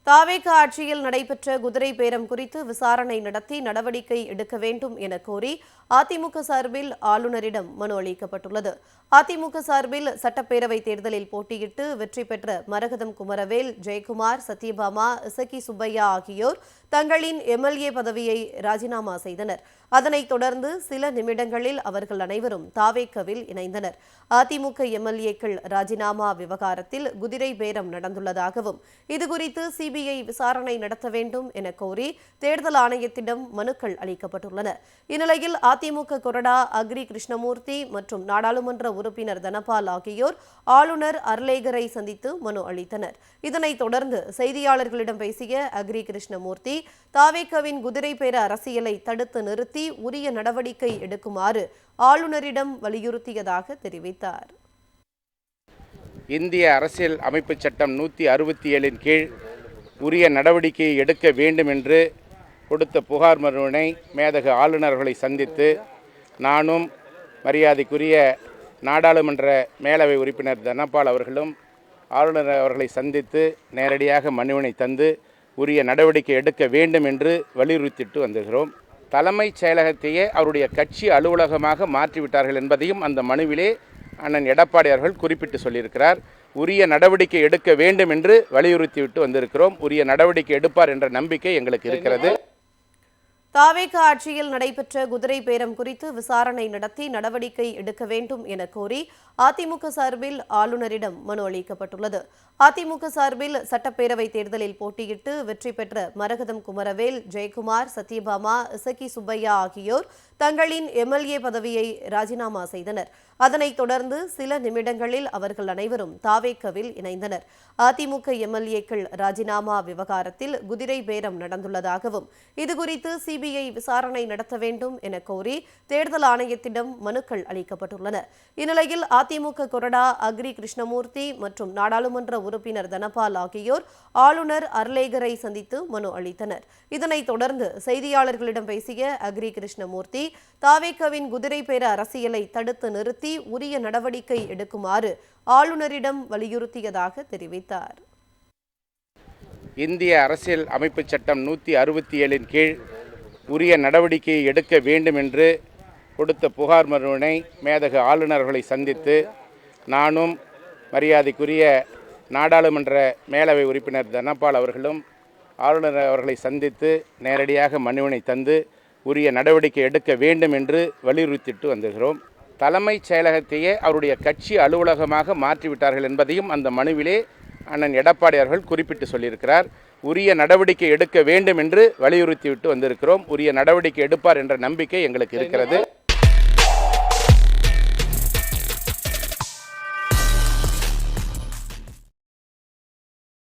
தாவேக ஆட்சியில் நடைபெற்ற குதிரை பேரம் குறித்து விசாரணை நடத்தி நடவடிக்கை எடுக்க வேண்டும் என கோரி அதிமுக சார்பில் ஆளுநரிடம் மனு அளிக்கப்பட்டுள்ளது. அதிமுக சார்பில் சட்டப்பேரவை தேர்தலில் போட்டியிட்டு வெற்றி பெற்ற மரகதம் குமரவேல், ஜெயக்குமார், சத்யபாமா, இசக்கி சுப்பையா ஆகியோர் தங்களின் எம்எல்ஏ பதவியை ராஜினாமா செய்தனர். அதனைத் தொடர்ந்து சில நிமிடங்களில் அவர்கள் அனைவரும் தாவேகவில் இணைந்தனர். அதிமுக எம்எல்ஏக்கள் ராஜினாமா விவகாரத்தில் குதிரை பேரம் நடந்துள்ளதாகவும் இதுகுறித்து சிபிஐ விசாரணை நடத்த வேண்டும் என கோரி தேர்தல் ஆணையத்திடம் மனுக்கள் அளிக்கப்பட்டுள்ளன. இந்நிலையில் அதிமுக கொறடா அக்ரி கிருஷ்ணமூர்த்தி மற்றும் நாடாளுமன்ற உறுப்பினர் தனபால் ஆகியோர் ஆளுநர் அர்லேகரை சந்தித்து மனு அளித்தனர். இதனைத் தொடர்ந்து செய்தியாளர்களிடம் பேசிய அக்ரி கிருஷ்ணமூர்த்தி, தாவேகவின் குதிரை பேர அரசியலை தடுத்து நிறுத்தி உரிய நடவடிக்கை எடுக்குமாறு ஆளுநரிடம் வலியுறுத்தியதாக தெரிவித்தார். இந்திய அரசியல் அமைப்பு சட்டம் 167 கீழ் உரிய நடவடிக்கையை எடுக்க வேண்டும் என்று கொடுத்த புகார் மனுவினை மேதகு ஆளுநர்களை சந்தித்து நானும் மரியாதைக்குரிய நாடாளுமன்ற மேலவை உறுப்பினர் தனபால் அவர்களும் ஆளுநர் அவர்களை சந்தித்து நேரடியாக மனுவினை தந்து உரிய நடவடிக்கை எடுக்க வேண்டும் என்று வலியுறுத்திட்டு வந்துகிறோம். தலைமைச் செயலகத்தையே அவருடைய கட்சி அலுவலகமாக மாற்றிவிட்டார்கள் என்பதையும் அந்த மனுவிலே அண்ணன் எடப்பாடி அவர்கள் குறிப்பிட்டு சொல்லியிருக்கிறார். உரிய நடவடிக்கை எடுக்க வேண்டும் என்று வலியுறுத்திவிட்டு வந்திருக்கிறோம். உரிய நடவடிக்கை எடுப்பார் என்ற நம்பிக்கை எங்களுக்கு இருக்கிறது. தாவேக ஆட்சியில் நடைபெற்ற குதிரை பேரம் குறித்து விசாரணை நடத்தி நடவடிக்கை எடுக்க வேண்டும் என கோரி அதிமுக சார்பில் ஆளுநரிடம் மனு அளிக்கப்பட்டுள்ளது. அதிமுக சார்பில் சட்டப்பேரவை தேர்தலில் போட்டியிட்டு வெற்றி பெற்ற மரகதம் குமரவேல், ஜெயக்குமார், சத்யபாமா, இசக்கி சுப்பையா ஆகியோர் தங்களின் எம்எல்ஏ பதவியை ராஜினாமா செய்தனர். அதனைத் தொடர்ந்து சில நிமிடங்களில் அவர்கள் அனைவரும் தாவேகவில் இணைந்தனர். அதிமுக எம்எல்ஏக்கள் ராஜினாமா விவகாரத்தில் குதிரை பேரம் நடந்துள்ளதாகவும் இதுகுறித்து சிபிஐ விசாரணை நடத்த வேண்டும் என கோரி தேர்தல் ஆணையத்திடம் மனுக்கள் அளிக்கப்பட்டுள்ளன. இந்நிலையில் அதிமுக கொறடா அக்ரி கிருஷ்ணமூர்த்தி மற்றும் நாடாளுமன்ற உறுப்பினர் தனபால் ஆகியோர் ஆளுநர் அர்லேகரை சந்தித்து மனு அளித்தனர். இதனைத் தொடர்ந்து செய்தியாளர்களிடம் பேசிய அக்ரி கிருஷ்ணமூர்த்தி, தாவேகவின் குதிரை பேர அரசியலை தடுத்து நிறுத்தி உரிய நடவடிக்கை எடுக்குமாறு ஆளுநரிடம் வலியுறுத்தியதாக தெரிவித்தார். இந்திய அரசியல் அமைப்பு சட்டம் 167 கீழ் உரிய நடவடிக்கையை எடுக்க வேண்டும் என்று கொடுத்த புகார் மனுவினை மேதகு ஆளுநர்களை சந்தித்து நானும் மரியாதைக்குரிய நாடாளுமன்ற மேலவை உறுப்பினர் தனபால் அவர்களும் ஆளுநர் அவர்களை சந்தித்து நேரடியாக மனுவினை தந்து உரிய நடவடிக்கை எடுக்க வேண்டும் என்று வலியுறுத்திட்டு வந்துகிறோம். தலைமைச் செயலகத்தையே அவருடைய கட்சி அலுவலகமாக மாற்றிவிட்டார்கள் என்பதையும் அந்த மனுவிலே அண்ணன் எடப்பாடி அவர்கள் குறிப்பிட்டு சொல்லியிருக்கிறார். உரிய நடவடிக்கை எடுக்க வேண்டும் என்று வலியுறுத்திவிட்டு வந்திருக்கிறோம். உரிய நடவடிக்கை எடுப்பார் என்ற நம்பிக்கை எங்களுக்கு இருக்கிறது.